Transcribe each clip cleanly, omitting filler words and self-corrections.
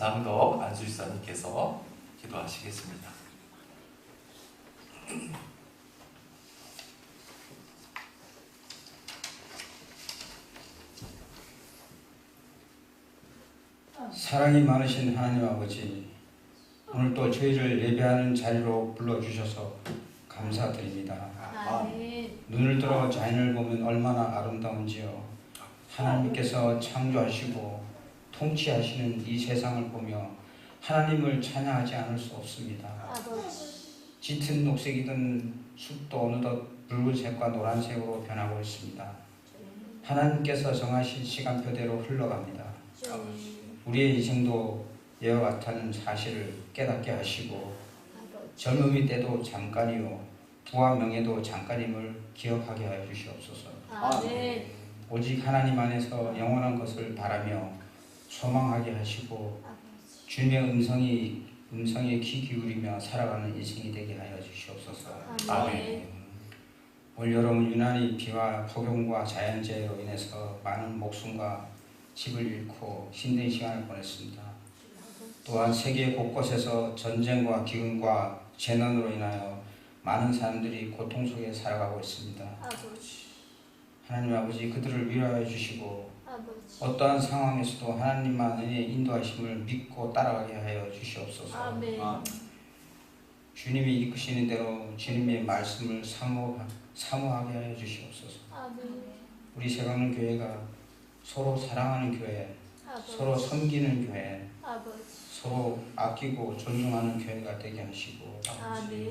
김상덕 안수집사님께서 기도하시겠습니다. 사랑이 많으신 하나님 아버지, 오늘 또 저희를 예배하는 자리로 불러주셔서 감사드립니다. 눈을 들어 자연을 보면 얼마나 아름다운지요. 하나님께서 창조하시고 통치하시는 이 세상을 보며 하나님을 찬양하지 않을 수 없습니다. 짙은 녹색이던 숲도 어느덧 붉은색과 노란색으로 변하고 있습니다. 하나님께서 정하신 시간표대로 흘러갑니다. 우리의 인생도 이와 같다는 사실을 깨닫게 하시고 젊음이 때도 잠깐이요 부와 명예도 잠깐임을 기억하게 하여 주시옵소서. 오직 하나님 안에서 영원한 것을 바라며 소망하게 하시고 주님의 음성에 귀 기울이며 살아가는 인생이 되게 하여 주시옵소서. 아멘. 올 여름 유난히 비와 폭염과 자연재해로 인해서 많은 목숨과 집을 잃고 힘든 시간을 보냈습니다. 또한 세계 곳곳에서 전쟁과 기근과 재난으로 인하여 많은 사람들이 고통 속에 살아가고 있습니다. 하나님 아버지, 그들을 위로하여 주시고 어떠한 상황에서도 하나님만의 인도하심을 믿고 따라가게 하여 주시옵소서. 주님이 이끄시는 대로 주님의 말씀을 사모하게 하여 주시옵소서. 우리 세강릉 교회가 서로 사랑하는 교회, 서로 섬기는 교회, 서로 아끼고 존중하는 교회가 되게 하시고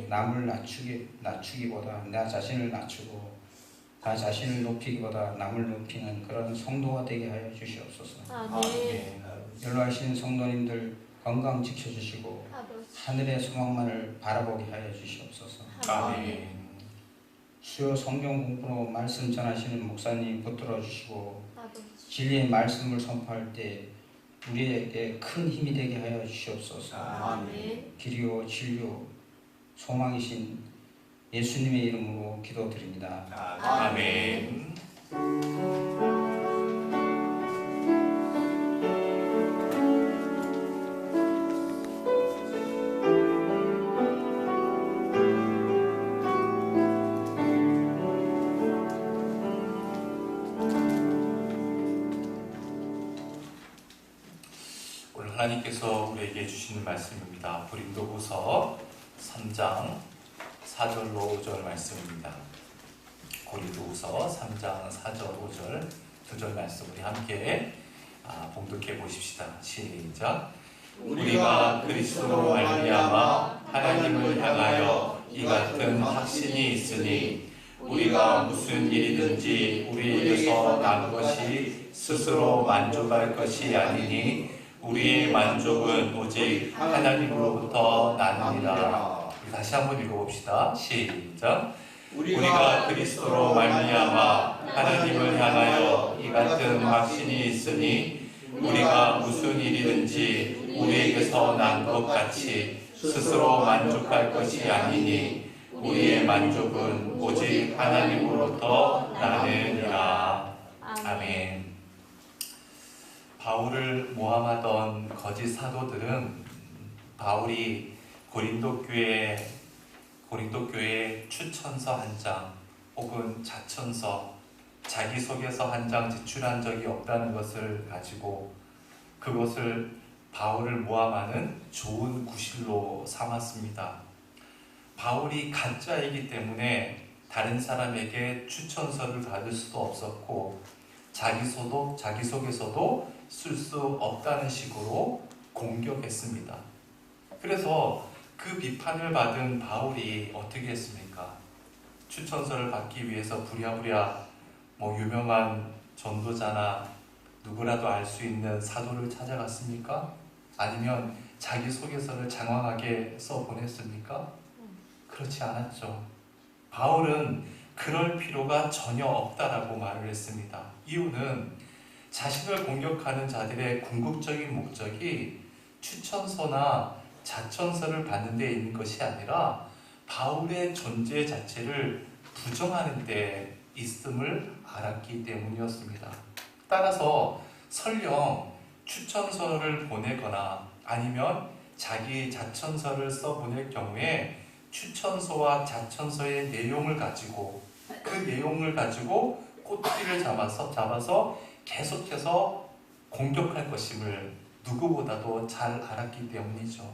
남을 낮추기보다 나 자신을 낮추고 나 자신을 높이기보다 남을 높이는 그런 성도가 되게 하여 주시옵소서. 연로하신 성도님들 건강 지켜주시고 하늘의 소망만을 바라보게 하여 주시옵소서. 아멘. 수요 성경 공부로 말씀 전하시는 목사님 붙들어 주시고 진리의 말씀을 선포할 때 우리에게 큰 힘이 되게 하여 주시옵소서. 길이요 진리요 소망이신 예수님의 이름으로 기도드립니다. 아멘. 오늘 하나님께서 우리에게 주시는 말씀입니다. 고린도후서 3장 4절로 5절 말씀입니다. 고린도후서 3장 4절 5절 2절 말씀 우리 함께 봉독해 보십시다. 시작. 우리가 그리스도로 말미암아 하나님을 향하여 이 같은 확신이 있으니 우리가 무슨 일이든지 우리에게서 난 것이 스스로 만족할 것이 아니니 우리의 만족은 오직 하나님으로부터 나느니라. 다시 한번 읽어봅시다. 시작. 우리가 그리스도로 말미암아 하나님을 향하여 이 같은 확신이 있으니 우리가 무슨 일이든지 우리에게서 난 것 같이 스스로 만족할 것이 아니니 우리의 만족은 오직 하나님으로부터 나느니라. 아멘. 바울을 모함하던 거짓 사도들은 바울이 고린도 교회에 추천서 한 장 혹은 자천서, 자기소개서 한 장 제출한 적이 없다는 것을 가지고 그것을 바울을 모함하는 좋은 구실로 삼았습니다. 바울이 가짜이기 때문에 다른 사람에게 추천서를 받을 수도 없었고 자기소개서도 쓸 수 없다는 식으로 공격했습니다. 그래서 그 비판을 받은 바울이 어떻게 했습니까? 추천서를 받기 위해서 부랴부랴 유명한 전도자나 누구라도 알 수 있는 사도를 찾아갔습니까? 아니면 자기소개서를 장황하게 써보냈습니까? 그렇지 않았죠. 바울은 그럴 필요가 전혀 없다라고 말을 했습니다. 이유는 자신을 공격하는 자들의 궁극적인 목적이 추천서나 자천서를 받는 데 있는 것이 아니라 바울의 존재 자체를 부정하는 데 있음을 알았기 때문이었습니다. 따라서 설령 추천서를 보내거나 아니면 자기 자천서를 써보낼 경우에 추천서와 자천서의 내용을 가지고 그 내용을 가지고 꼬투리를 잡아서 계속해서 공격할 것임을 누구보다도 잘 알았기 때문이죠.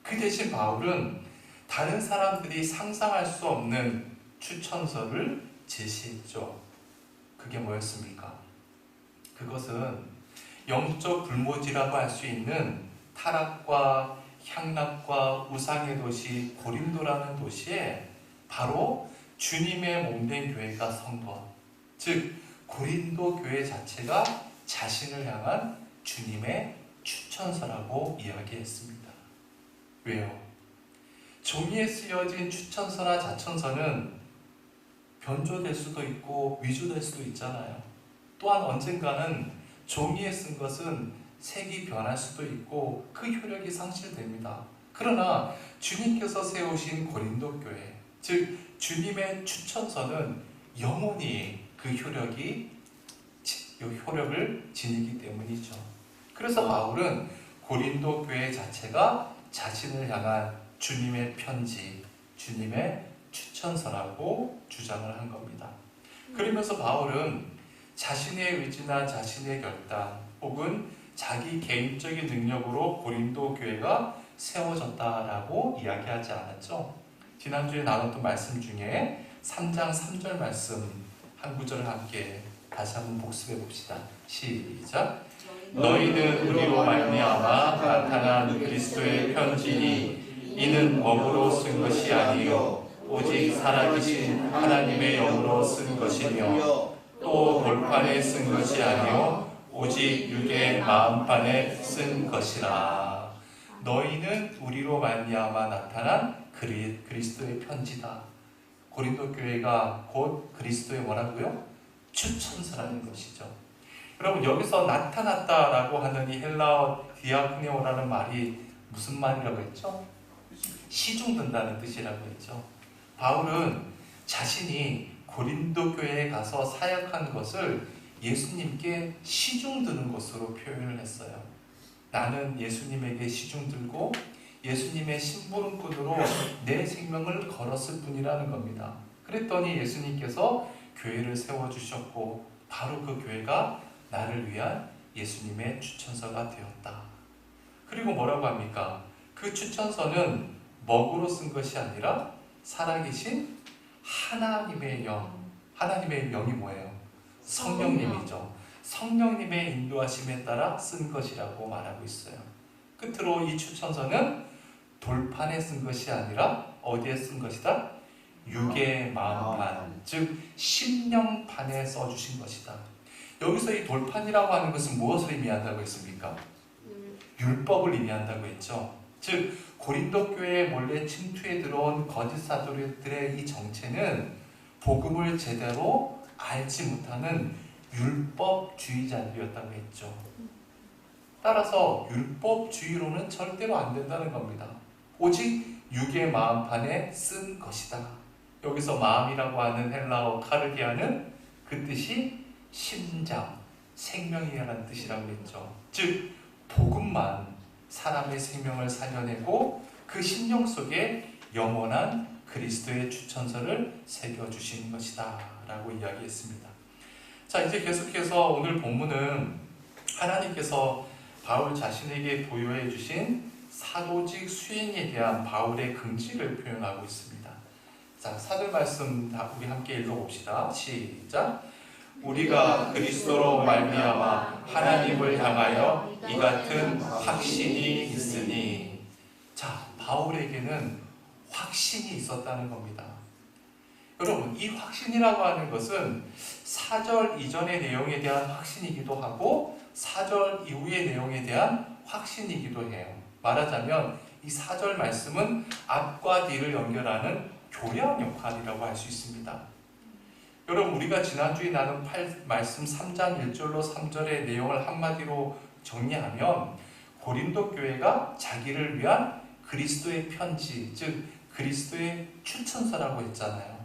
그 대신 바울은 다른 사람들이 상상할 수 없는 추천서를 제시했죠. 그게 뭐였습니까? 그것은 영적 불모지라고 할 수 있는 타락과 향락과 우상의 도시 고린도라는 도시에 바로 주님의 몸된 교회가 선 것, 즉 고린도 교회 자체가 자신을 향한 주님의 추천서라고 이야기했습니다. 왜요? 종이에 쓰여진 추천서나 자천서는 변조될 수도 있고 위조될 수도 있잖아요. 또한 언젠가는 종이에 쓴 것은 색이 변할 수도 있고 그 효력이 상실됩니다. 그러나 주님께서 세우신 고린도 교회, 즉 주님의 추천서는 영원히 그 효력을 지니기 때문이죠. 그래서 바울은 고린도 교회 자체가 자신을 향한 주님의 편지, 주님의 추천서라고 주장을 한 겁니다. 그러면서 바울은 자신의 의지나 자신의 결단 혹은 자기 개인적인 능력으로 고린도 교회가 세워졌다라고 이야기하지 않았죠. 지난주에 나눴던 말씀 중에 3장 3절 말씀 한 구절을 함께 다시 한번 복습해 봅시다. 시작. 너희는 우리로 말미암아 나타난 그리스도의 편지니 이는 법으로 쓴 것이 아니요 오직 살아계신 하나님의 영으로 쓴 것이며 또 돌판에 쓴 것이 아니요 오직 육의 마음판에 쓴 것이라. 너희는 우리로 말미암아 나타난 그리스도의 편지다. 고린도 교회가 곧 그리스도의 뭐라고요? 추천서라는 것이죠. 여러분, 여기서 나타났다라고 하는 이 헬라어 디아크네오라는 말이 무슨 말이라고 했죠? 시중든다는 뜻이라고 했죠. 바울은 자신이 고린도 교회에 가서 사역한 것을 예수님께 시중드는 것으로 표현을 했어요. 나는 예수님에게 시중들고 예수님의 심부름꾼으로 내 생명을 걸었을 뿐이라는 겁니다. 그랬더니 예수님께서 교회를 세워주셨고 바로 그 교회가 나를 위한 예수님의 추천서가 되었다. 그리고 뭐라고 합니까? 그 추천서는 먹으로 쓴 것이 아니라 살아계신 하나님의 영, 하나님의 영이 뭐예요? 성령님이죠. 성령님의 인도하심에 따라 쓴 것이라고 말하고 있어요. 끝으로 이 추천서는 돌판에 쓴 것이 아니라 어디에 쓴 것이다? 육의 마음판, 즉 심령판에 써주신 것이다. 여기서 이 돌판이라고 하는 것은 무엇을 의미한다고 했습니까? 율법을 의미한다고 했죠. 즉 고린도 교회에 몰래 침투해 들어온 거짓 사도들의 이 정체는 복음을 제대로 알지 못하는 율법주의자들이었다고 했죠. 따라서 율법주의로는 절대로 안 된다는 겁니다. 오직 육의 마음판에 쓴 것이다. 여기서 마음이라고 하는 헬라어 카르디아는 그 뜻이 심장, 생명이라는 뜻이라고 했죠. 즉 복음만 사람의 생명을 살려내고 그 심령 속에 영원한 그리스도의 추천서를 새겨주신 것이다 라고 이야기했습니다. 자, 이제 계속해서 오늘 본문은 하나님께서 바울 자신에게 부여해 주신 사도직 수행에 대한 바울의 긍지를 표현하고 있습니다. 자, 사절 말씀 우리 함께 읽어봅시다. 시작. 우리가 그리스도로 말미암아 하나님을 향하여 이 같은 확신이 있으니. 자, 바울에게는 확신이 있었다는 겁니다. 여러분, 이 확신이라고 하는 것은 4절 이전의 내용에 대한 확신이기도 하고 4절 이후의 내용에 대한 확신이기도 해요. 말하자면 이 4절 말씀은 앞과 뒤를 연결하는 교량 역할이라고 할 수 있습니다. 여러분, 우리가 지난주에 나눈 말씀 3장 1절로 3절의 내용을 한마디로 정리하면 고린도 교회가 자기를 위한 그리스도의 편지, 즉 그리스도의 추천서라고 했잖아요.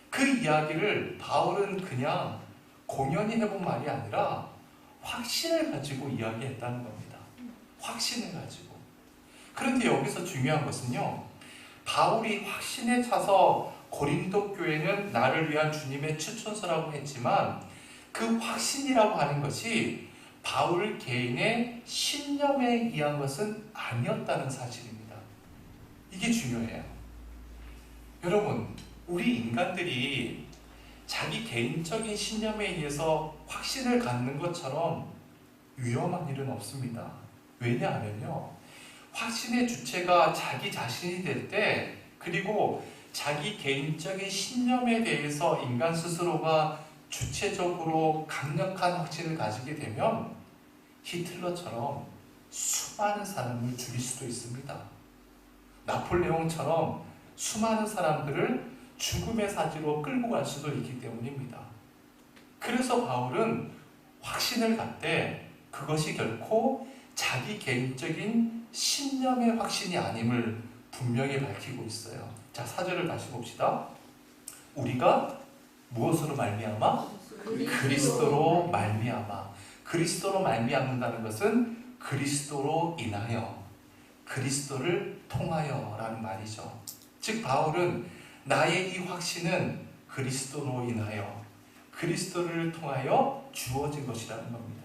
그 이야기를 바울은 그냥 공연히 해본 말이 아니라 확신을 가지고 이야기했다는 겁니다. 확신을 가지고. 그런데 여기서 중요한 것은요, 바울이 확신에 차서 고린도 교회는 나를 위한 주님의 추천서라고 했지만 그 확신이라고 하는 것이 바울 개인의 신념에 의한 것은 아니었다는 사실입니다. 이게 중요해요. 여러분, 우리 인간들이 자기 개인적인 신념에 의해서 확신을 갖는 것처럼 위험한 일은 없습니다. 왜냐하면요, 확신의 주체가 자기 자신이 될 때, 그리고 자기 개인적인 신념에 대해서 인간 스스로가 주체적으로 강력한 확신을 가지게 되면 히틀러처럼 수많은 사람을 죽일 수도 있습니다. 나폴레옹처럼 수많은 사람들을 죽음의 사지로 끌고 갈 수도 있기 때문입니다. 그래서 바울은 확신을 갖되 그것이 결코 자기 개인적인 신념의 확신이 아님을 분명히 밝히고 있어요. 자, 4절을 다시 봅시다. 우리가 무엇으로 말미암아? 그리스도로 말미암아. 그리스도로 말미암는다는 것은 그리스도로 인하여, 그리스도를 통하여 라는 말이죠. 즉 바울은 나의 이 확신은 그리스도로 인하여, 그리스도를 통하여 주어진 것이라는 겁니다.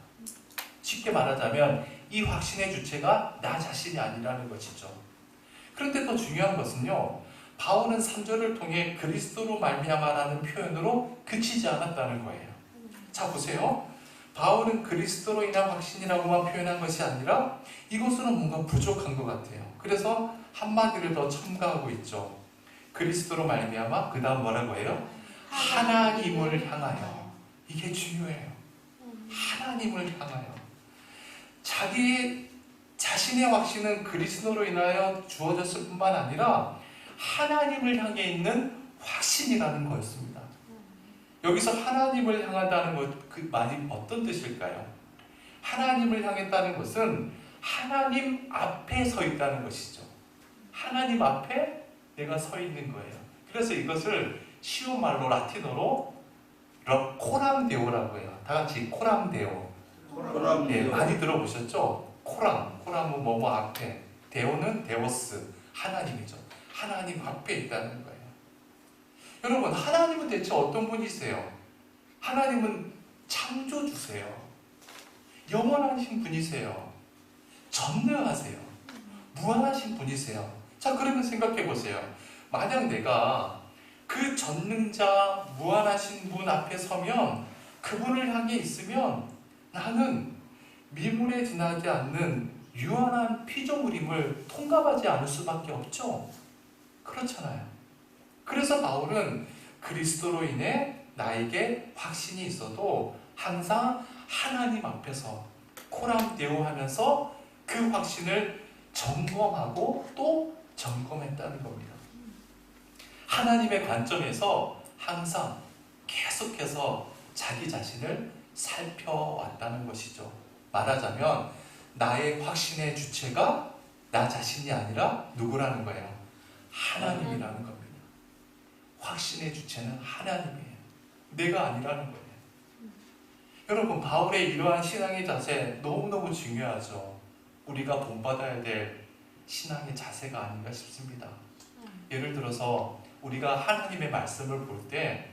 쉽게 말하자면 이 확신의 주체가 나 자신이 아니라는 것이죠. 그런데 더 중요한 것은요, 바울은 3절을 통해 그리스도로 말미암아라는 표현으로 그치지 않았다는 거예요. 자, 보세요. 바울은 그리스도로 인한 확신이라고만 표현한 것이 아니라 이것으로는 뭔가 부족한 것 같아요. 그래서 한마디를 더 첨가하고 있죠. 그리스도로 말미암아, 그 다음 뭐라고 해요? 하나님을 향하여. 이게 중요해요. 하나님을 향하여. 자기 자신의 확신은 그리스도로 인하여 주어졌을 뿐만 아니라 하나님을 향해 있는 확신이라는 거였습니다. 여기서 하나님을 향한다는 것, 그 말이 어떤 뜻일까요? 하나님을 향했다는 것은 하나님 앞에 서 있다는 것이죠. 하나님 앞에 내가 서 있는 거예요. 그래서 이것을 쉬운 말로 라틴어로 코람데오라고 해요. 다 같이 코람데오. 네, 많이 들어보셨죠? 코람은 뭐뭐 앞에, 데오는 데오스, 하나님이죠. 하나님 앞에 있다는 거예요. 여러분, 하나님은 대체 어떤 분이세요? 하나님은 창조주세요. 영원하신 분이세요. 전능하세요. 무한하신 분이세요. 자, 그러면 생각해 보세요. 만약 내가 그 전능자, 무한하신 분 앞에 서면, 그분을 향해 있으면 나는 미물에 지나지 않는 유한한 피조물임을 통감하지 않을 수밖에 없죠. 그렇잖아요. 그래서 바울은 그리스도로 인해 나에게 확신이 있어도 항상 하나님 앞에서 코람데오 하면서 그 확신을 점검하고 또 점검했다는 겁니다. 하나님의 관점에서 항상 계속해서 자기 자신을 살펴왔다는 것이죠. 말하자면 나의 확신의 주체가 나 자신이 아니라 누구라는 거예요? 하나님이라는 겁니다. 확신의 주체는 하나님이에요. 내가 아니라는 거예요. 여러분, 바울의 이러한 신앙의 자세 너무너무 중요하죠. 우리가 본받아야 될 신앙의 자세가 아닌가 싶습니다. 예를 들어서 우리가 하나님의 말씀을 볼 때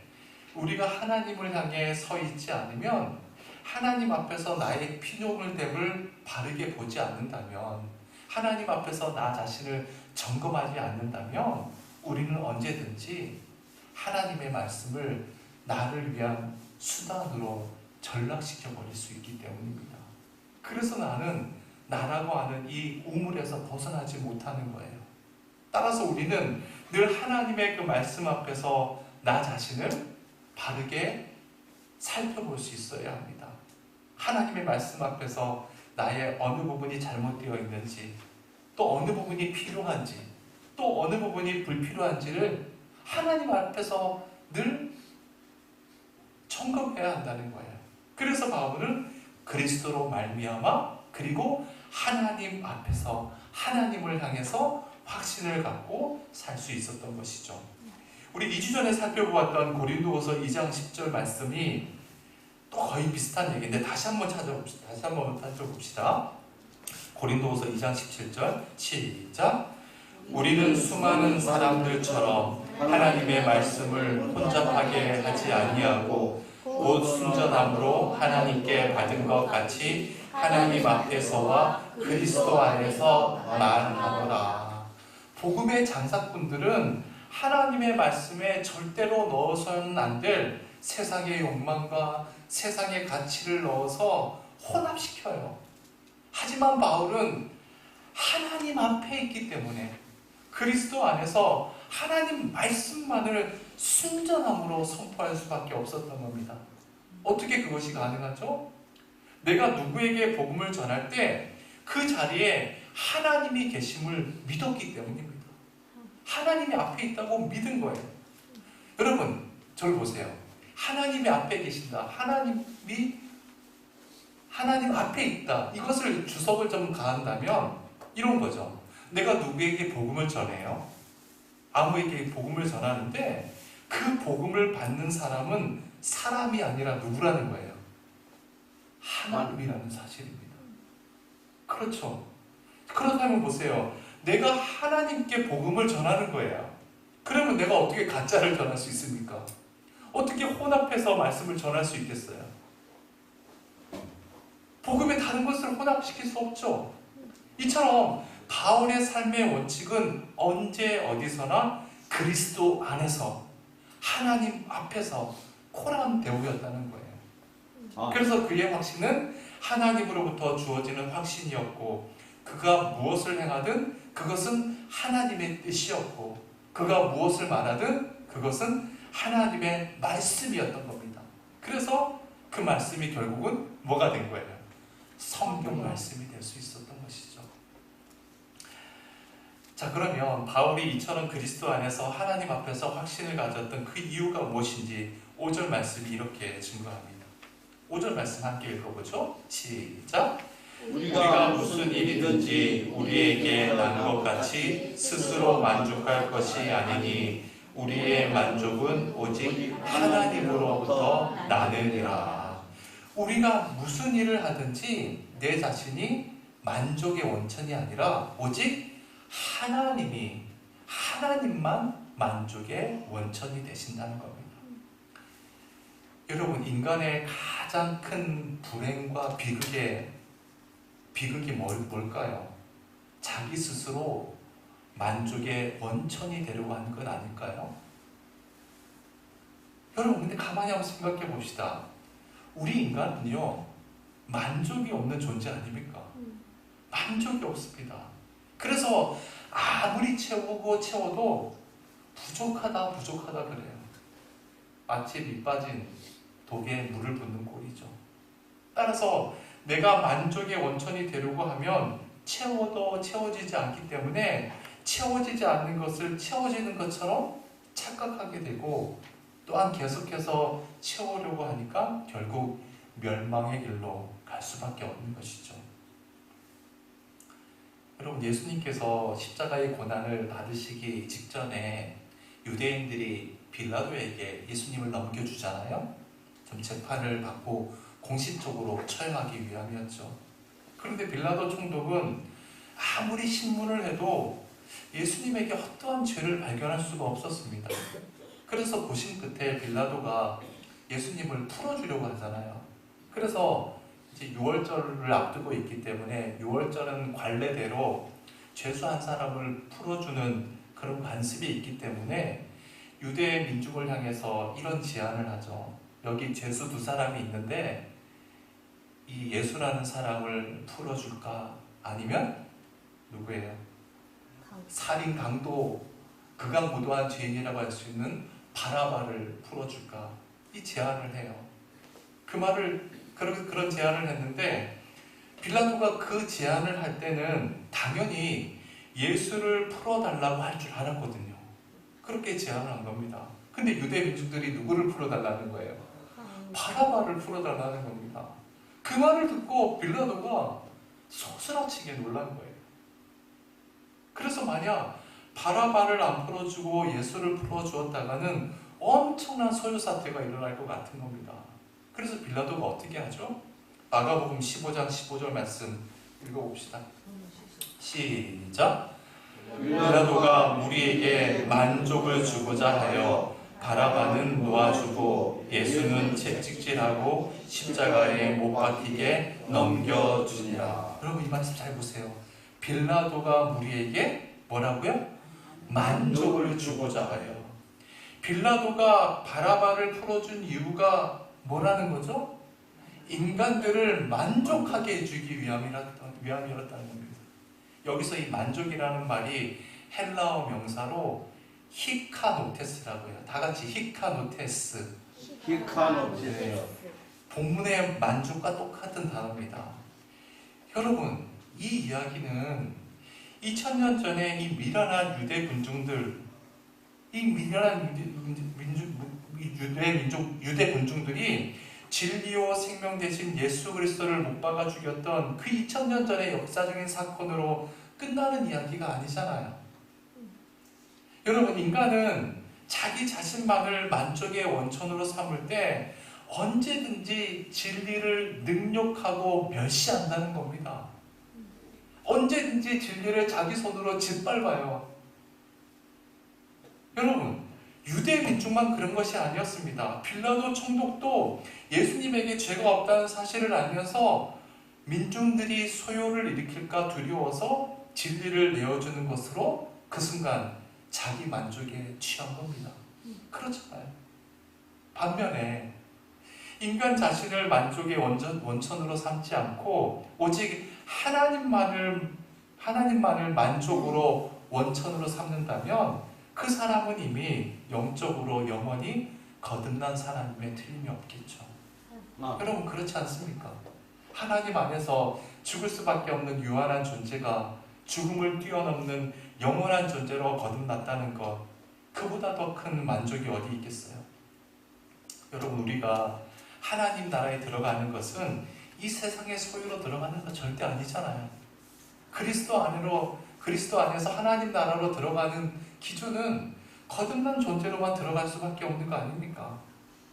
우리가 하나님을 향해 서 있지 않으면, 하나님 앞에서 나의 피조물됨을 바르게 보지 않는다면, 하나님 앞에서 나 자신을 점검하지 않는다면 우리는 언제든지 하나님의 말씀을 나를 위한 수단으로 전락시켜 버릴 수 있기 때문입니다. 그래서 나는 나라고 하는 이 우물에서 벗어나지 못하는 거예요. 따라서 우리는 늘 하나님의 그 말씀 앞에서 나 자신을 바르게 살펴볼 수 있어야 합니다. 하나님의 말씀 앞에서 나의 어느 부분이 잘못되어 있는지, 또 어느 부분이 필요한지, 또 어느 부분이 불필요한지를 하나님 앞에서 늘 점검해야 한다는 거예요. 그래서 바울은 그리스도로 말미암아, 그리고 하나님 앞에서 하나님을 향해서 확신을 갖고 살 수 있었던 것이죠. 우리 2주 전에 살펴보았던 고린도후서 2장 10절 말씀이 또 거의 비슷한 얘기인데 다시 한번 찾아봅시다. 고린도후서 2장 17절 시작. 우리는 수많은 사람들처럼 하나님의 말씀을 혼잡하게 하지 아니하고 곧 순전함으로 하나님께 받은 것 같이 하나님 앞에서와 그리스도 안에서 말하노라. 복음의 장사꾼들은 하나님의 말씀에 절대로 넣어서는 안 될 세상의 욕망과 세상의 가치를 넣어서 혼합시켜요. 하지만 바울은 하나님 앞에 있기 때문에 그리스도 안에서 하나님 말씀만을 순전함으로 선포할 수밖에 없었던 겁니다. 어떻게 그것이 가능하죠? 내가 누구에게 복음을 전할 때 그 자리에 하나님이 계심을 믿었기 때문입니다. 하나님이 앞에 있다고 믿은 거예요. 여러분, 저를 보세요. 하나님이 앞에 계신다. 하나님 앞에 있다. 이것을 주석을 좀 가한다면 이런 거죠. 내가 누구에게 복음을 전해요. 아무에게 복음을 전하는데 그 복음을 받는 사람은 사람이 아니라 누구라는 거예요? 하나님이라는 사실입니다. 그렇죠. 그렇다면 보세요. 내가 하나님께 복음을 전하는 거예요. 그러면 내가 어떻게 가짜를 전할 수 있습니까? 어떻게 혼합해서 말씀을 전할 수 있겠어요? 복음에 다른 것을 혼합시킬 수 없죠. 이처럼 바울의 삶의 원칙은 언제 어디서나 그리스도 안에서 하나님 앞에서 코람대우였다는 거예요. 그래서 그의 확신은 하나님으로부터 주어지는 확신이었고 그가 무엇을 행하든 그것은 하나님의 뜻이었고 그가 무엇을 말하든 그것은 하나님의 말씀이었던 겁니다. 그래서 그 말씀이 결국은 뭐가 된 거예요? 성경 말씀이 될 수 있었던 것이죠. 자, 그러면 바울이 이처럼 그리스도 안에서 하나님 앞에서 확신을 가졌던 그 이유가 무엇인지 5절 말씀이 이렇게 증거합니다. 5절 말씀 함께 읽어보죠. 시작. 우리가 무슨 일이든지 우리에게 난 것 같이 스스로 만족할 것이 아니니 우리의 만족은 오직 하나님으로부터 나느니라. 우리가 무슨 일을 하든지 내 자신이 만족의 원천이 아니라 오직 하나님만 만족의 원천이 되신다는 겁니다. 여러분, 인간의 가장 큰 불행과 비극이 뭘까요? 자기 스스로 만족의 원천이 되려고 하는 건 아닐까요? 여러분, 근데 가만히 한번 생각해 봅시다. 우리 인간은요, 만족이 없는 존재 아닙니까? 만족이 없습니다. 그래서 아무리 채워도 부족하다 그래요. 마치 밑 빠진 독에 물을 붓는 꼴이죠. 따라서 내가 만족의 원천이 되려고 하면 채워도 채워지지 않기 때문에 채워지지 않는 것을 채워지는 것처럼 착각하게 되고 또한 계속해서 채우려고 하니까 결국 멸망의 길로 갈 수밖에 없는 것이죠. 여러분, 예수님께서 십자가의 고난을 받으시기 직전에 유대인들이 빌라도에게 예수님을 넘겨주잖아요. 좀 재판을 받고 공식적으로 처형하기 위함이었죠. 그런데 빌라도 총독은 아무리 신문을 해도 예수님에게 어떠한 죄를 발견할 수가 없었습니다. 그래서 고심 끝에 빌라도가 예수님을 풀어주려고 하잖아요. 그래서 이제 유월절을 앞두고 있기 때문에 유월절은 관례대로 죄수한 사람을 풀어주는 그런 관습이 있기 때문에 유대 민중을 향해서 이런 제안을 하죠. 여기 죄수 2사람이 있는데 이 예수라는 사람을 풀어줄까? 아니면 누구예요? 살인 강도 극악무도한 죄인이라고 할 수 있는 바라바를 풀어줄까? 이 제안을 해요. 그런 제안을 했는데 빌라도가 그 제안을 할 때는 당연히 예수를 풀어달라고 할 줄 알았거든요. 그렇게 제안을 한 겁니다. 근데 유대 민중들이 누구를 풀어달라는 거예요? 바라바를 풀어달라는 겁니다. 그 말을 듣고 빌라도가 소스라치게 놀란 거예요. 그래서 만약 바라바를 안 풀어주고 예수를 풀어주었다가는 엄청난 소요사태가 일어날 것 같은 겁니다. 그래서 빌라도가 어떻게 하죠? 마가복음 15장 15절 말씀 읽어봅시다. 시작. 빌라도가 우리에게 만족을 주고자 하여 바라바는 놓아주고 예수는 채찍질하고 십자가에 못 박히게 넘겨주니라. 여러분 이 말씀 잘 보세요. 빌라도가 우리에게 뭐라고요? 만족을 주고자 하여. 빌라도가 바라바를 풀어준 이유가 뭐라는 거죠? 인간들을 만족하게 해주기 위함이었다는 겁니다. 여기서 이 만족이라는 말이 헬라어 명사로 히카노테스라고 해요. 다 같이 히카노테스. 히카노테스. 본문의 만족과 똑같은 단어입니다. 여러분, 이 이야기는 2000년 전에 이 미련한 유대 군중들, 이 미련한 유대 군중들이 진리요 생명 대신 예수 그리스도를 못 박아 죽였던 그 2000년 전의 역사적인 사건으로 끝나는 이야기가 아니잖아요. 여러분, 인간은 자기 자신만을 만족의 원천으로 삼을 때 언제든지 진리를 능욕하고 멸시한다는 겁니다. 언제든지 진리를 자기 손으로 짓밟아요. 여러분, 유대 민족만 그런 것이 아니었습니다. 빌라도 총독도 예수님에게 죄가 없다는 사실을 알면서 민중들이 소요를 일으킬까 두려워서 진리를 내어주는 것으로 그 순간 자기 만족에 취한 겁니다. 그렇잖아요. 반면에 인간 자신을 만족의 원천으로 삼지 않고 오직 하나님만을 만족으로 원천으로 삼는다면 그 사람은 이미 영적으로 영원히 거듭난 사람임에 틀림이 없겠죠. 여러분 그렇지 않습니까? 하나님 안에서 죽을 수밖에 없는 유한한 존재가 죽음을 뛰어넘는 영원한 존재로 거듭났다는 것, 그보다 더 큰 만족이 어디 있겠어요? 여러분, 우리가 하나님 나라에 들어가는 것은 이 세상의 소유로 들어가는 것 절대 아니잖아요. 그리스도 안에서 하나님 나라로 들어가는 기준은 거듭난 존재로만 들어갈 수밖에 없는 거 아닙니까?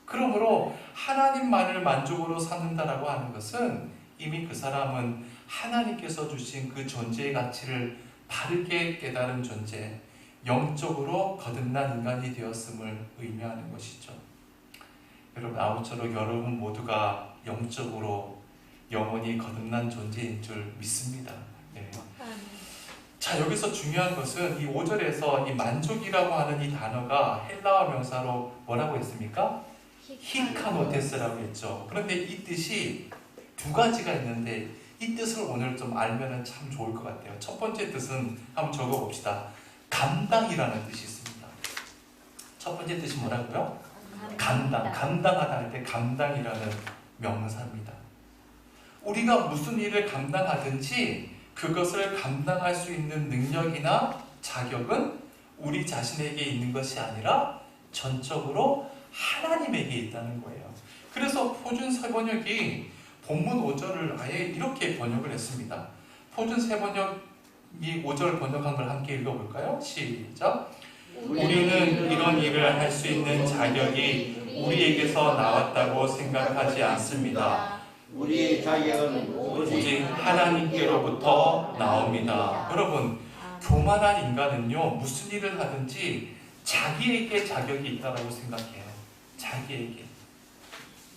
그러므로 하나님만을 만족으로 삼는다라고 하는 것은 이미 그 사람은 하나님께서 주신 그 존재의 가치를 바르게 깨달은 존재, 영적으로 거듭난 인간이 되었음을 의미하는 것이죠. 여러분, 아무쪼록 여러분 모두가 영적으로 영원히 거듭난 존재인 줄 믿습니다. 네. 자, 여기서 중요한 것은 이 5절에서 이 만족이라고 하는 이 단어가 헬라어 명사로 뭐라고 했습니까? 히카노테스라고 했죠. 그런데 이 뜻이 두 가지가 있는데 이 뜻을 오늘 좀 알면 참 좋을 것 같아요. 첫 번째 뜻은 한번 적어봅시다. 감당이라는 뜻이 있습니다. 첫 번째 뜻이 뭐라고요? 감당하다 할 때 감당이라는 명사입니다. 우리가 무슨 일을 감당하든지 그것을 감당할 수 있는 능력이나 자격은 우리 자신에게 있는 것이 아니라 전적으로 하나님에게 있다는 거예요. 그래서 표준 세번역이 본문 5절을 아예 이렇게 번역을 했습니다. 표준 세번역이 5절 번역한 걸 함께 읽어볼까요? 시작. 우리는 이런 일을 할 수 있는 자격이 우리에게서 나왔다고 생각하지 않습니다. 우리의 자격은 오직 하나님께로부터 나옵니다. 여러분, 교만한 인간은요, 무슨 일을 하든지 자기에게 자격이 있다고 생각해요. 자기에게.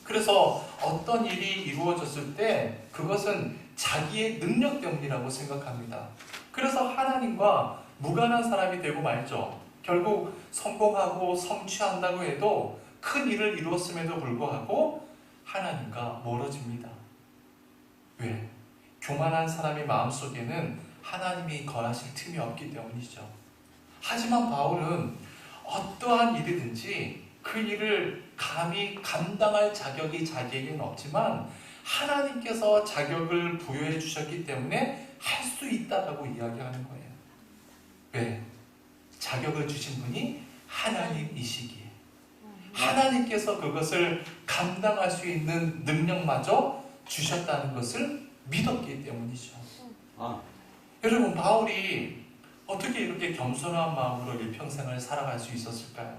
그래서 어떤 일이 이루어졌을 때 그것은 자기의 능력 때문이라고 생각합니다. 그래서 하나님과 무관한 사람이 되고 말죠. 결국 성공하고 성취한다고 해도 큰 일을 이루었음에도 불구하고 하나님과 멀어집니다. 왜? 교만한 사람의 마음속에는 하나님이 거하실 틈이 없기 때문이죠. 하지만 바울은 어떠한 일이든지 그 일을 감히 감당할 자격이 자기에게는 없지만 하나님께서 자격을 부여해 주셨기 때문에 할 수 있다라고 이야기하는 거예요. 왜? 자격을 주신 분이 하나님이시기에 하나님께서 그것을 감당할 수 있는 능력마저 주셨다는 것을 믿었기 때문이죠. 여러분, 바울이 어떻게 이렇게 겸손한 마음으로 일평생을 살아갈 수 있었을까요?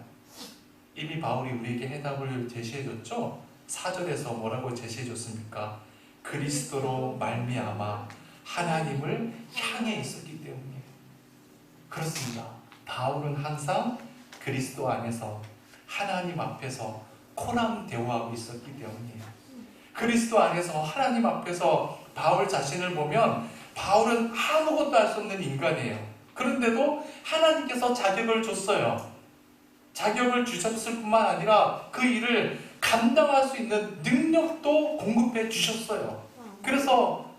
이미 바울이 우리에게 해답을 제시해줬죠. 4절에서 뭐라고 제시해줬습니까? 그리스도로 말미암아 하나님을 향해 있었기 때문이에요. 그렇습니다. 바울은 항상 그리스도 안에서 하나님 앞에서 코랑 대화하고 있었기 때문이에요. 그리스도 안에서 하나님 앞에서 바울 자신을 보면 바울은 아무것도 할 수 없는 인간이에요. 그런데도 하나님께서 자격을 줬어요. 자격을 주셨을 뿐만 아니라 그 일을 감당할 수 있는 능력도 공급해 주셨어요. 그래서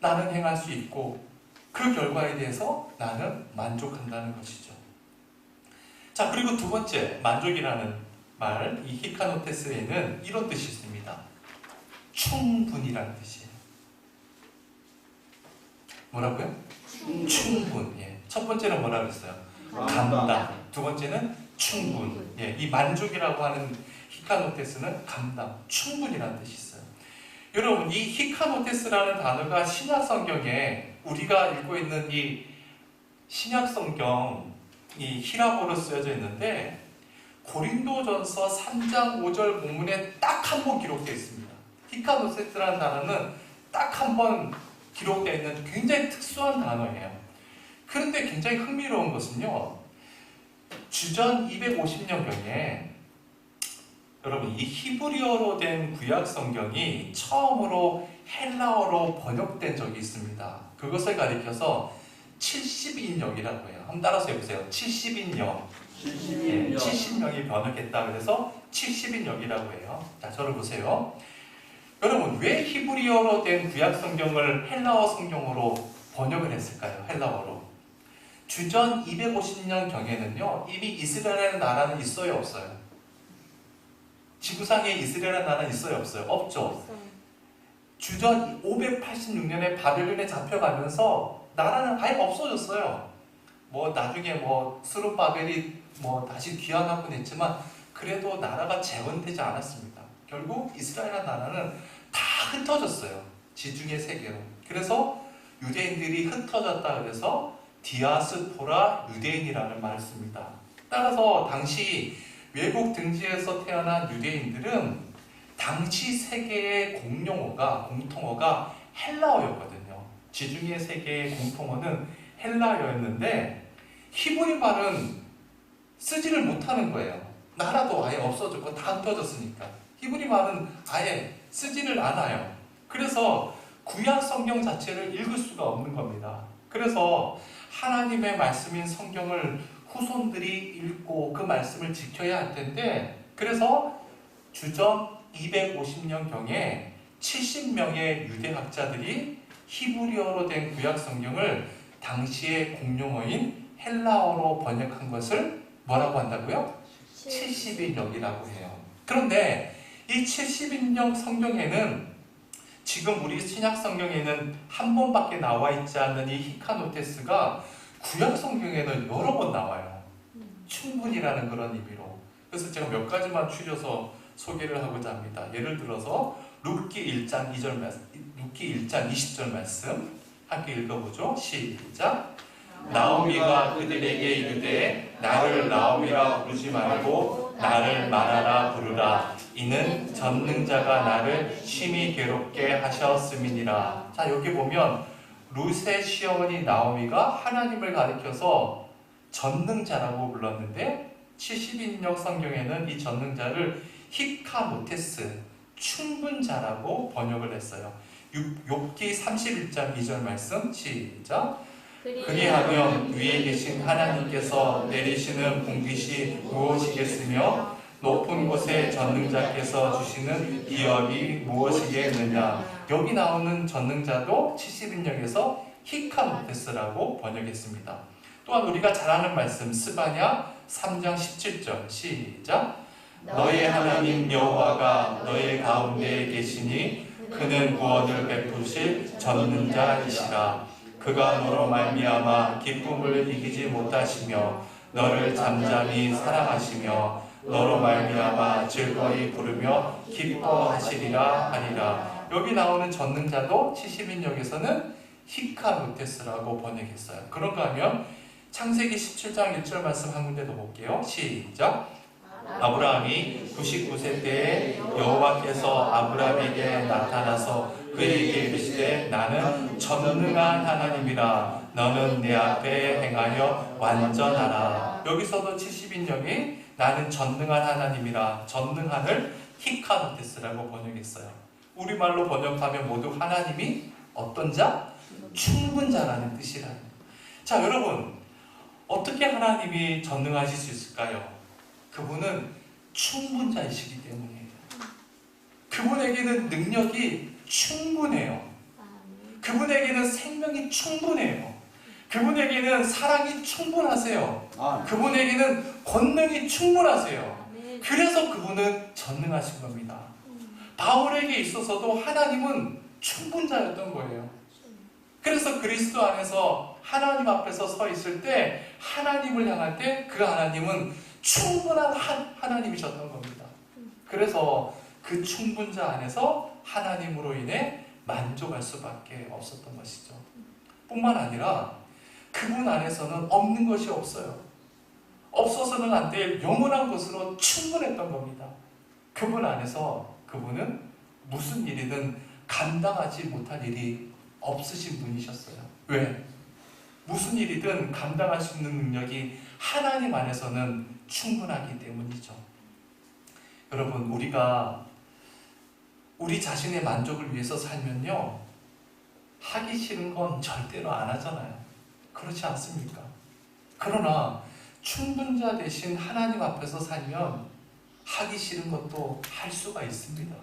나는 행할 수 있고 그 결과에 대해서 나는 만족한다는 것이죠. 자, 그리고 두 번째, 만족이라는 말, 이 히카노테스에는 이런 뜻이 있습니다. 충분이라는 뜻이에요. 뭐라고요? 충분. 예. 첫 번째는 뭐라 그랬어요? 감당. 두 번째는 충분. 예. 이 만족이라고 하는 히카노테스는 감당, 충분이라는 뜻이 있어요. 여러분, 이 히카노테스라는 단어가 신약 성경에 우리가 읽고 있는 이 신약 성경 이 히라보로 쓰여져 있는데 고린도전서 3장 5절 본문에 딱 한 번 기록되어 있습니다. 히카노테스라는 단어는 딱 한 번 기록되어 있는 굉장히 특수한 단어예요. 그런데 굉장히 흥미로운 것은요, 주전 250년경에 여러분 이 히브리어로 된 구약 성경이 처음으로 헬라어로 번역된 적이 있습니다. 그것을 가리켜서 70인역이라고 해요. 한번 따라서 해보세요. 70인역. 70명이 번역했다 그래서 70인역이라고 해요. 자, 저를 보세요. 여러분, 왜 히브리어로 된 구약 성경을 헬라어 성경으로 번역을 했을까요? 헬라어로. 주전 250년 경에는요, 이미 이스라엘이라는 나라는 있어요, 없어요? 지구상에 이스라엘이라는 나라는 있어요, 없어요? 없죠. 주전 586년에 바벨론에 잡혀가면서 나라는 아예 없어졌어요. 뭐 나중에 뭐 스룹바벨이 뭐 다시 귀환하곤 했지만 그래도 나라가 재건되지 않았습니다. 결국 이스라엘 나라는 다 흩어졌어요. 지중해 세계로. 그래서 유대인들이 흩어졌다 그래서 디아스포라 유대인이라는 말을 씁니다. 따라서 당시 외국 등지에서 태어난 유대인들은 당시 세계의 공통어가 헬라어였거든요. 지중해 세계의 공통어는 헬라어였는데 히브리 말은 쓰지를 못하는 거예요. 나라도 아예 없어졌고 다 흩어졌으니까 히브리 말은 아예 쓰지를 않아요. 그래서 구약 성경 자체를 읽을 수가 없는 겁니다. 그래서 하나님의 말씀인 성경을 후손들이 읽고 그 말씀을 지켜야 할 텐데, 그래서 주전 250년경에 70명의 유대학자들이 히브리어로 된 구약 성경을 당시의 공용어인 헬라어로 번역한 것을 뭐라고 한다고요? 70인역이라고 해요. 그런데 이 70인역 성경에는 지금 우리 신약 성경에는 한 번밖에 나와 있지 않는 이 히카노테스가 구약 성경에는 여러 번 나와요. 충분이라는 그런 의미로. 그래서 제가 몇 가지만 추려서 소개를 하고자 합니다. 예를 들어서 룻기 1장 2절 말씀, 룻기 1장 20절 말씀 함께 읽어보죠. 시작. 나오미가 그들에게 이르되 나를 나오미라 부르지 말고 나를 마라라 부르라. 이는 전능자가 나를 심히 괴롭게 하셨음이니라. 자, 여기 보면 룻의 시어머니 나오미가 하나님을 가리켜서 전능자라고 불렀는데 70인역 성경에는 이 전능자를 히카노테스, 충분자라고 번역을 했어요. 욥기 31장 2절 말씀 시작. 그리하면 위에 계신 하나님께서 내리시는 봉깃이 무엇이겠으며 높은 곳에 전능자께서 주시는 기업이 무엇이겠느냐. 여기 나오는 전능자도 70인역에서 히카노테스라고 번역했습니다. 또한 우리가 잘 아는 말씀 스바냐 3장 17절 시작. 너의 하나님 여호와가 너의 가운데에 계시니 그는 구원을 베푸실 전능자이시라. 그가 너로 말미암아 기쁨을 이기지 못하시며 너를 잠잠히 사랑하시며 너로 말미암아 즐거이 부르며 기뻐하시리라 하리라. 여기 나오는 전능자도 70인역에서는 히카노테스라고 번역했어요. 그런가 하면 창세기 17장 1절 말씀 한 군데 더 볼게요. 시작. 아브라함이 99세 때에 여호와께서 아브라함에게 나타나서 그에게 이르시되 나는 전능한 하나님이라 너는 내 앞에 행하여 완전하라. 여기서도 70인역이 나는 전능한 하나님이라, 전능한을 히카노테스라고 번역했어요. 우리말로 번역하면 모두 하나님이 어떤 자? 충분자라는 뜻이라는. 자, 여러분, 어떻게 하나님이 전능하실 수 있을까요? 그분은 충분자이시기 때문이에요. 그분에게는 능력이 충분해요. 그분에게는 생명이 충분해요. 그분에게는 사랑이 충분하세요. 그분에게는 권능이 충분하세요. 그래서 그분은 전능하신 겁니다. 바울에게 있어서도 하나님은 충분자였던 거예요. 그래서 그리스도 안에서 하나님 앞에서 서 있을 때 하나님을 향할 때 그 하나님은 충분한 하나님이셨던 겁니다. 그래서 그 충분자 안에서 하나님으로 인해 만족할 수밖에 없었던 것이죠. 뿐만 아니라 그분 안에서는 없는 것이 없어요. 없어서는 안 될 영원한 것으로 충분했던 겁니다. 그분 안에서 그분은 무슨 일이든 감당하지 못할 일이 없으신 분이셨어요. 왜? 무슨 일이든 감당할 수 있는 능력이 하나님 안에서는 충분하기 때문이죠. 여러분, 우리가 우리 자신의 만족을 위해서 살면요, 하기 싫은 건 절대로 안 하잖아요. 그렇지 않습니까? 그러나 충분자 되신 하나님 앞에서 살면 하기 싫은 것도 할 수가 있습니다.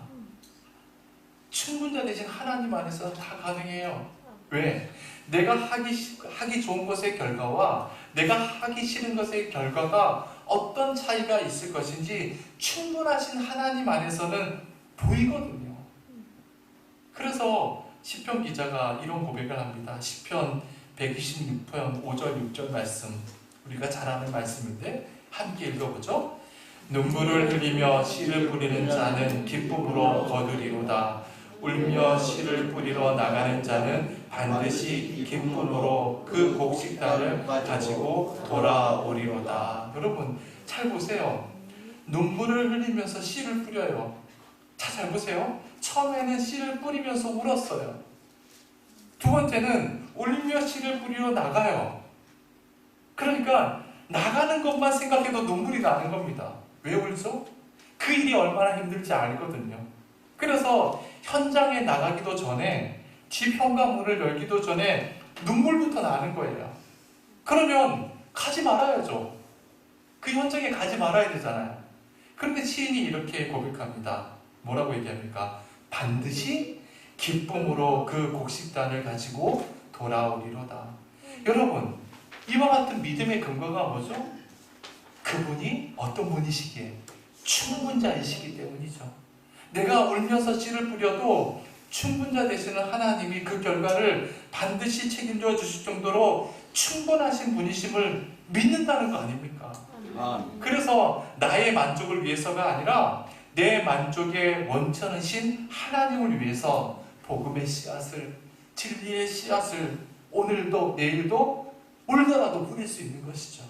충분자 되신 하나님 안에서 다 가능해요. 왜? 내가 하기 좋은 것의 결과와 내가 하기 싫은 것의 결과가 어떤 차이가 있을 것인지 충분하신 하나님 안에서는 보이거든요. 그래서 시편 기자가 이런 고백을 합니다. 시편 126편 5절 6절 말씀, 우리가 잘 아는 말씀인데 함께 읽어보죠. 눈물을 흘리며 씨를 뿌리는 자는 기쁨으로 거두리로다. 울며 씨를 뿌리러 나가는 자는 반드시 기쁨으로 그 곡식단을 가지고 돌아오리로다. 여러분, 잘 보세요. 눈물을 흘리면서 씨를 뿌려요. 잘 보세요. 처음에는 씨를 뿌리면서 울었어요. 두 번째는 울며 씨를 뿌리러 나가요. 그러니까 나가는 것만 생각해도 눈물이 나는 겁니다. 왜 울죠? 그 일이 얼마나 힘들지 알거든요. 그래서 현장에 나가기도 전에, 집 현관문을 열기도 전에 눈물부터 나는 거예요. 그러면 가지 말아야죠. 그 현장에 가지 말아야 되잖아요. 그런데 시인이 이렇게 고백합니다. 뭐라고 얘기합니까? 반드시 기쁨으로 그 곡식단을 가지고 돌아오리로다. 여러분, 이와 같은 믿음의 근거가 뭐죠? 그분이 어떤 분이시기에? 충분자이시기 때문이죠. 내가 울면서 씨를 뿌려도 충분자 되시는 하나님이 그 결과를 반드시 책임져 주실 정도로 충분하신 분이심을 믿는다는 거 아닙니까? 그래서 나의 만족을 위해서가 아니라 내 만족의 원천이신 하나님을 위해서 복음의 씨앗을, 진리의 씨앗을 오늘도 내일도 울더라도 뿌릴 수 있는 것이죠.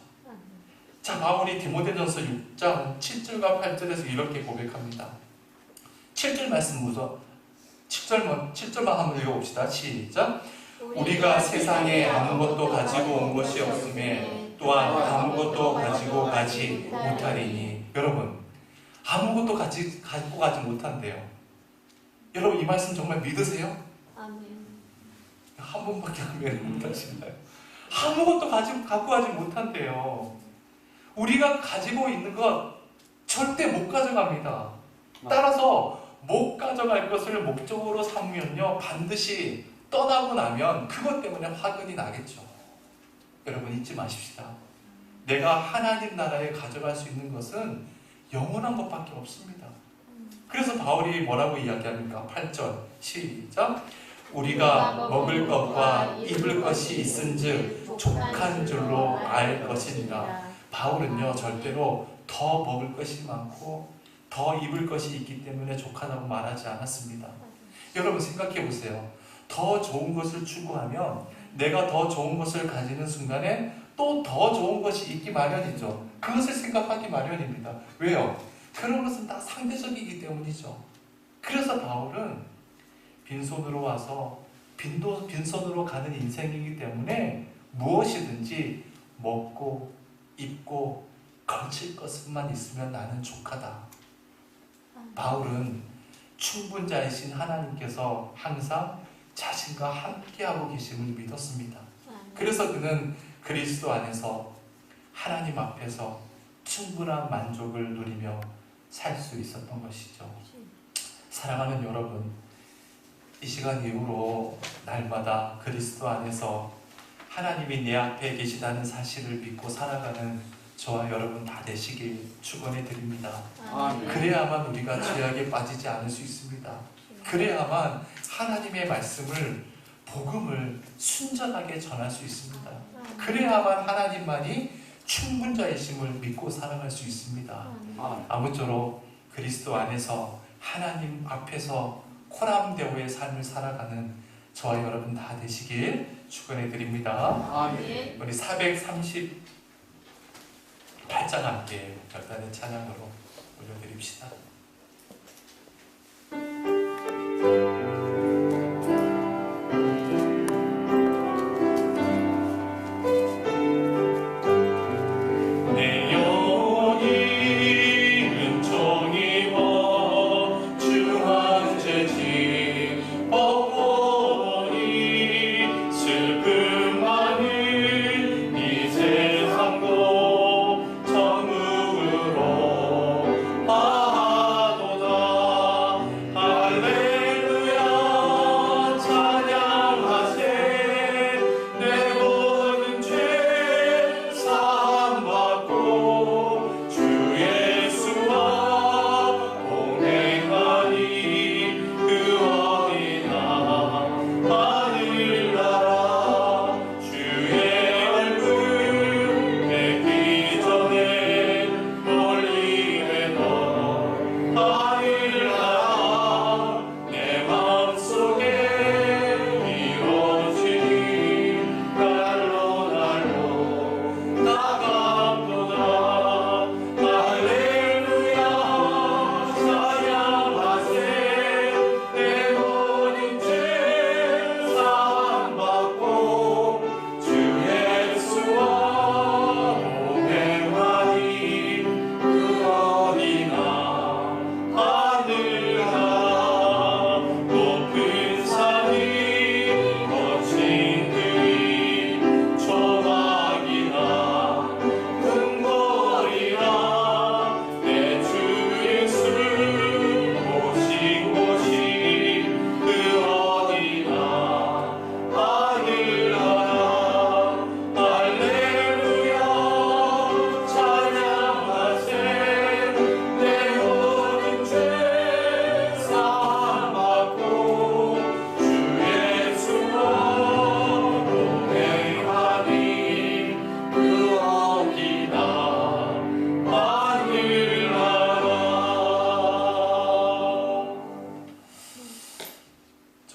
자, 바울이 디모데전서 6장 7절과 8절에서 이렇게 고백합니다. 7절 말씀부터 7절만 한번 읽어봅시다. 시작. 우리가 세상에 아무것도 가지고 온 것이 없음에 또한 아무것도 가지고 가지 못하리니. 여러분, 아무것도 갖고 가지 못한대요. 여러분, 이 말씀 정말 믿으세요? 한 번밖에 하면 못하시나요? 아무것도 갖고 가지 못한대요. 우리가 가지고 있는 것 절대 못 가져갑니다. 따라서 못 가져갈 것을 목적으로 삼으면요, 반드시 떠나고 나면 그것 때문에 화근이 나겠죠. 여러분, 잊지 마십시다. 내가 하나님 나라에 가져갈 수 있는 것은 영원한 것밖에 없습니다. 그래서 바울이 뭐라고 이야기합니까? 8절 시작. 우리가 먹을 것과 입을 것이 있은즉 족한 줄로 알 것이니라. 바울은요, 절대로 더 먹을 것이 많고 더 입을 것이 있기 때문에 족하다고 말하지 않았습니다. 여러분, 생각해 보세요. 더 좋은 것을 추구하면 내가 더 좋은 것을 가지는 순간에 또 더 좋은 것이 있기 마련이죠. 그것을 생각하기 마련입니다. 왜요? 그런 것은 다 상대적이기 때문이죠. 그래서 바울은 빈손으로 와서 빈손으로 가는 인생이기 때문에 무엇이든지 먹고 입고 걸칠 것만 있으면 나는 족하다. 바울은 충분자이신 하나님께서 항상 자신과 함께하고 계심을 믿었습니다. 그래서 그는 그리스도 안에서 하나님 앞에서 충분한 만족을 누리며 살 수 있었던 것이죠. 사랑하는 여러분, 이 시간 이후로 날마다 그리스도 안에서 하나님이 내 앞에 계시다는 사실을 믿고 살아가는 저와 여러분 다 되시길 축원해 드립니다. 그래야만 우리가 죄악에 빠지지 않을 수 있습니다. 그래야만 하나님의 말씀을, 복음을 순전하게 전할 수 있습니다. 그래야만 하나님만이 충분자이심을 믿고 살아갈 수 있습니다. 아무쪼록 그리스도 안에서 하나님 앞에서 코람데오의 삶을 살아가는 저와 여러분 다 되시길 축원해 드립니다. 우리 438장 함께 별단의 찬양으로 올려드립시다.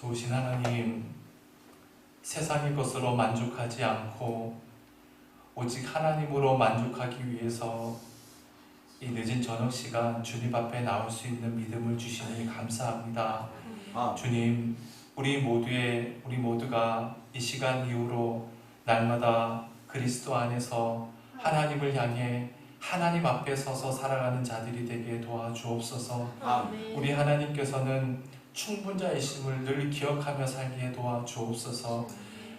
좋으신 하나님, 세상의 것으로 만족하지 않고 오직 하나님으로 만족하기 위해서 이 늦은 저녁 시간 주님 앞에 나올 수 있는 믿음을 주시니 감사합니다. 주님, 우리 모두가 이 시간 이후로 날마다 그리스도 안에서 하나님을 향해 하나님 앞에 서서 살아가는 자들이 되게 도와주옵소서. 우리 하나님께서는 충분자이심을 늘 기억하며 살기에 도와주옵소서.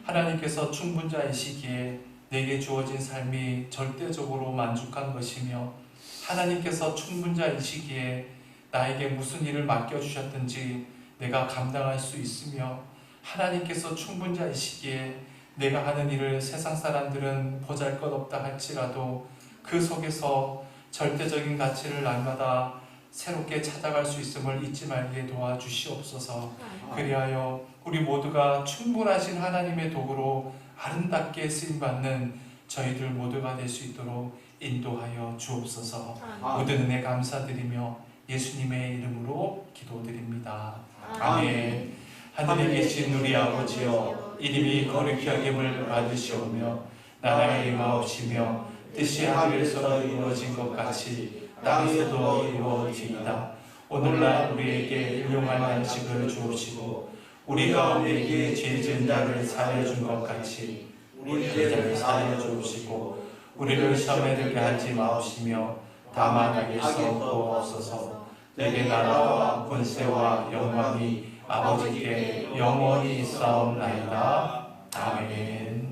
하나님께서 충분자이시기에 내게 주어진 삶이 절대적으로 만족한 것이며, 하나님께서 충분자이시기에 나에게 무슨 일을 맡겨주셨든지 내가 감당할 수 있으며, 하나님께서 충분자이시기에 내가 하는 일을 세상 사람들은 보잘것없다 할지라도 그 속에서 절대적인 가치를 날마다 새롭게 찾아갈 수 있음을 잊지 말게 도와주시옵소서. 그리하여 우리 모두가 충분하신 하나님의 도구로 아름답게 쓰임받는 저희들 모두가 될 수 있도록 인도하여 주옵소서. 모든 은혜 감사드리며 예수님의 이름으로 기도드립니다. 아멘. 하늘에 계신 우리 아버지여, 이름이 거룩히 여김을 받으시오며 나라가 임하옵시며 뜻이 하늘에서 이루어진 것 같이 땅에서도 이루어지이다. 오늘날 우리에게 일용할 양식을 주옵시고 우리 가운데에 죄 지은 자를 사하여 준 것 같이 우리 죄를 사하여 주옵시고 우리를 시험에 들게 하지 마옵시며 다만 악에서 구하옵소서. 내게 나라와 권세와 영광이 아버지께 영원히 있사옵나이다. 아멘.